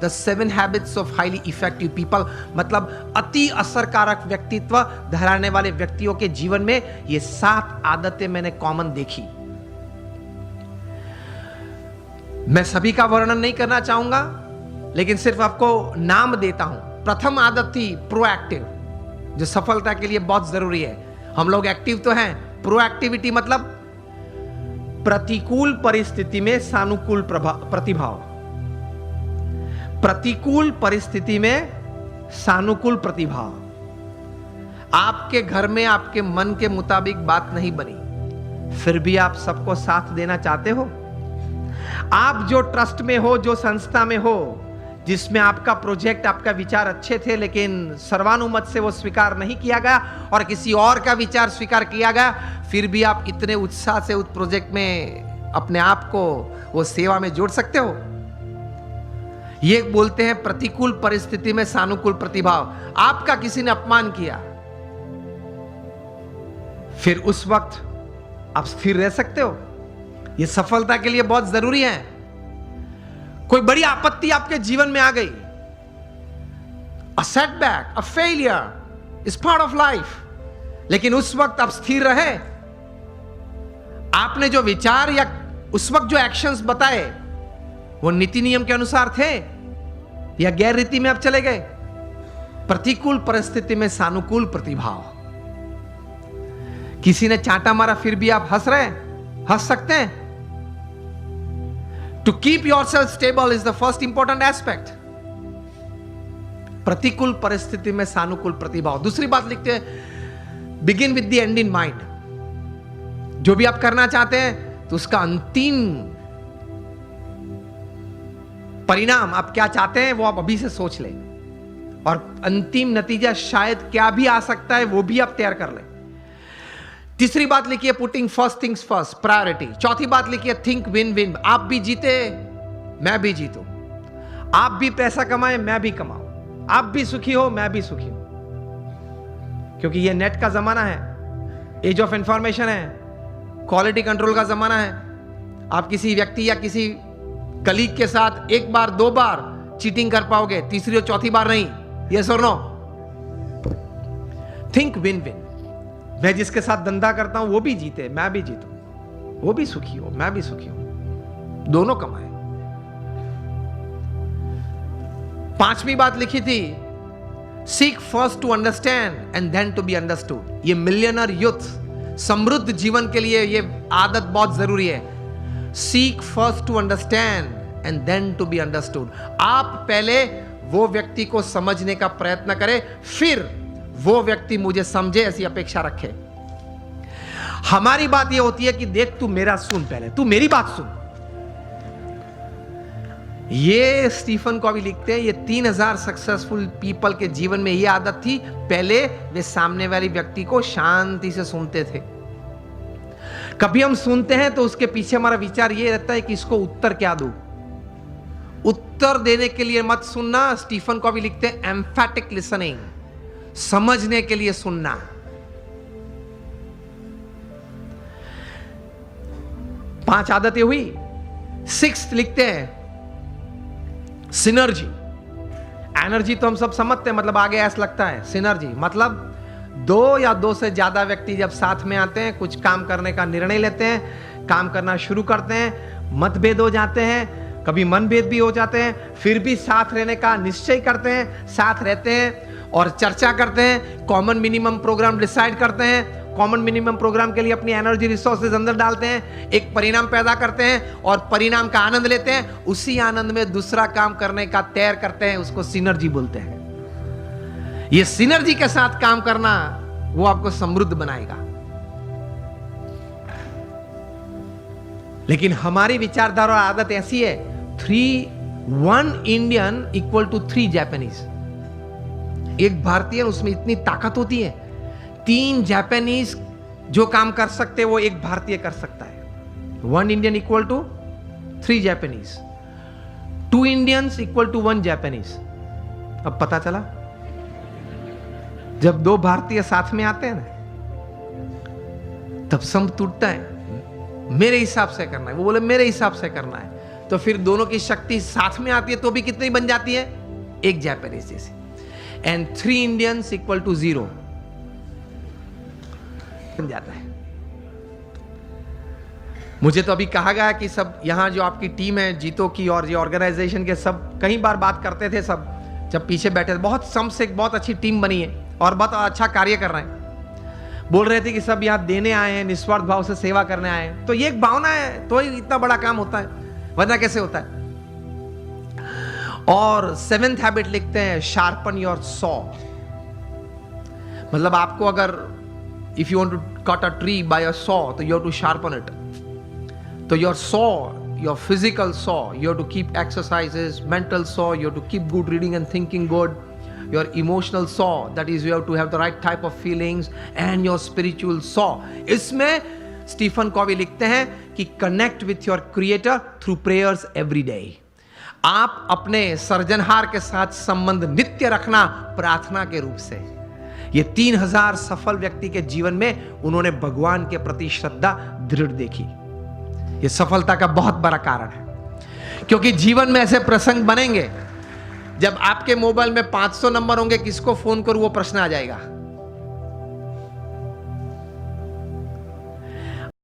The 7 habits of highly effective people, मतलब अति असरकारक व्यक्तित्व धराने वाले व्यक्तियों के जीवन में ये 7 आदतें मैंने कॉमन देखी। मैं सभी का वर्णन नहीं करना चाहूंगा, लेकिन सिर्फ आपको नाम देता हूं। प्रथम आदत थी प्रोएक्टिव, जो सफलता के लिए बहुत जरूरी है। हम लोग एक्टिव तो हैं, प्रोएक्टिविटी मतलब प्रतिकूल परिस्थिति में सानुकूल प्रतिभाव। प्रतिकूल परिस्थिति में सानुकूल प्रतिभाव। आपके घर में आपके मन के मुताबिक बात नहीं बनी, फिर भी आप सबको साथ देना चाहते हो। आप जो ट्रस्ट में हो, जो संस्था में हो, जिसमें आपका प्रोजेक्ट, आपका विचार अच्छे थे, लेकिन सर्वानुमत से वो स्वीकार नहीं किया गया और किसी और का विचार स्वीकार किया गया, फिर भी आप इतने उत्साह से उस प्रोजेक्ट में अपने आप को वो सेवा में जोड़ सकते हो। ये बोलते हैं प्रतिकूल परिस्थिति में सानुकूल प्रतिभाव। आपका किसी ने अपमान किया, फिर उस वक्त आप स्थिर रह सकते हो। ये सफलता के लिए बहुत जरूरी है। कोई बड़ी आपत्ति आपके जीवन में आ गई, a setback, a failure is part of life, लेकिन उस वक्त आप स्थिर रहे। आपने जो विचार या उस वक्त जो एक्शंस बताए वो नीति नियम के अनुसार थे या गैर रीति में आप चले गए। प्रतिकूल परिस्थिति में सानुकूल प्रतिभाव। किसी ने चांटा मारा, फिर भी आप हंस रहे हैं, हंस सकते हैं। To keep yourself stable is the first important aspect. प्रतिकूल परिस्थिति में सानुकूल प्रतिभाव। दूसरी बात लिखते हैं, begin with the end in mind. जो भी आप करना चाहते हैं तो उसका अंतिम परिणाम आप क्या चाहते हैं वो आप अभी से सोच लें, और अंतिम नतीजा शायद क्या भी आ सकता है वो भी आप तैयार कर लें। तीसरी बात लिखिए, putting first things first, priority. चौथी बात लिखिए, थिंक विन विन। आप भी जीते, मैं भी जीतूं। आप भी पैसा कमाए, मैं भी कमाऊं। आप भी सुखी हो, मैं भी सुखी हूं। क्योंकि ये नेट का जमाना है, एज ऑफ इंफॉर्मेशन है, क्वालिटी कंट्रोल का जमाना है। आप किसी व्यक्ति या किसी कलीग के साथ एक बार, 2 बार चीटिंग कर पाओगे, तीसरी और चौथी बार नहीं। यस और नो? Think win win. मैं जिसके साथ धंधा करता हूं वो भी जीते, मैं भी जीतूं। वो भी सुखी हो, मैं भी सुखी हूं, दोनों कमाए। 5वीं बात लिखी थी, seek first to understand and then to be understood. ये मिलियनर यूथ समृद्ध जीवन के लिए ये आदत बहुत जरूरी है। Seek first to understand and then to be understood. आप पहले वो व्यक्ति को समझने का प्रयत्न करें, फिर वो व्यक्ति मुझे समझे, ऐसी अपेक्षा रखे। हमारी बात ये होती है कि देख तू मेरा सुन, पहले तू मेरी बात सुन। ये स्टीफन कॉवी लिखते हैं, ये 3000 सक्सेसफुल पीपल के जीवन में ये आदत थी। पहले वे सामने वाले व्यक्ति को शांति से सुनते थे। कभी हम सुनते हैं तो उसके पीछे हमारा विचार ये रहता है कि इसको उत्तर क्या दूं। उत्तर देने के लिए मत सुनना। स्टीफन कॉवी लिखते हैं, एम्फैटिक लिसनिंग, समझने के लिए सुनना। पांच आदतें हुई। 6th लिखते हैं, सिनर्जी। एनर्जी तो हम सब समझते हैं, मतलब आगे ऐसा लगता है। सिनर्जी मतलब 2 या 2 से ज्यादा व्यक्ति जब साथ में आते हैं, कुछ काम करने का निर्णय लेते हैं, काम करना शुरू करते हैं, मतभेद हो जाते हैं, कभी मनभेद भी हो जाते हैं, फिर भी साथ रहने का निश्चय करते हैं, साथ रहते हैं और चर्चा करते हैं, कॉमन मिनिमम प्रोग्राम डिसाइड करते हैं, कॉमन मिनिमम प्रोग्राम के लिए अपनी एनर्जी रिसोर्सेज अंदर डालते हैं, एक परिणाम पैदा करते हैं और परिणाम का आनंद लेते हैं। उसी आनंद में दूसरा काम करने का तैयार करते हैं, उसको सिनर्जी बोलते हैं। ये सिनर्जी के साथ काम करना वो आपको समृद्ध बनाएगा। लेकिन हमारी विचारधारा और आदत ऐसी है, 1 इंडियन इक्वल टू 3 जापानीज। एक भारतीय, उसमें इतनी ताकत होती है, 3 जापानीज जो काम कर सकते वो एक भारतीय कर सकता है। 1 Indian equal to 3 Japanese, 2 Indians equal to 1 Japanese. अब पता चला, जब 2 भारतीय साथ में आते हैं ना, तब संप टूटता है। मेरे हिसाब से करना है, वो बोले मेरे हिसाब से करना है, तो फिर दोनों की शक्ति साथ में आती है तो भी कितनी बन जाती है? एक जापानीज जैसी। एंड 3 इंडियंस इक्वल टू 0 बन जाता है। मुझे तो अभी कहा गया कि सब यहां जो आपकी टीम है जीतो की और ये ऑर्गेनाइजेशन के, सब कई बार बात करते थे, सब जब पीछे बैठे थे, बहुत सम से एक बहुत अच्छी टीम बनी है और बहुत अच्छा कार्य कर रहे हैं। बोल रहे थे कि सब यहाँ देने आए हैं, निस्वार्थ भाव से सेवा करने आए हैं। तो ये एक भावना है तो ही इतना बड़ा काम होता है, वरना कैसे होता है। और 7th हैबिट लिखते हैं, शार्पन योर सॉ। मतलब आपको अगर if you want to cut a tree by a saw तो you have to sharpen it. तो your saw, your physical saw, you have to keep exercises, mental saw, you have to keep good reading and thinking good. Your emotional saw, that is you have to have the right type of feelings, and your spiritual saw. इसमें Stephen Covey लिखते हैं कि connect with your creator through prayers every day. आप अपने सर्जनहार के साथ संबंध नित्य रखना प्रार्थना के रूप से। ये 3000 सफल व्यक्ति के जीवन में उन्होंने भगवान के प्रति श्रद्धा दृढ़ देखी। ये सफलता का बहुत बड़ा कारण है, क्योंकि जीवन में ऐसे प्रसंग बनेंगे जब आपके मोबाइल में 500 नंबर होंगे, किसको फोन करूं वो प्रश्न आ जाएगा।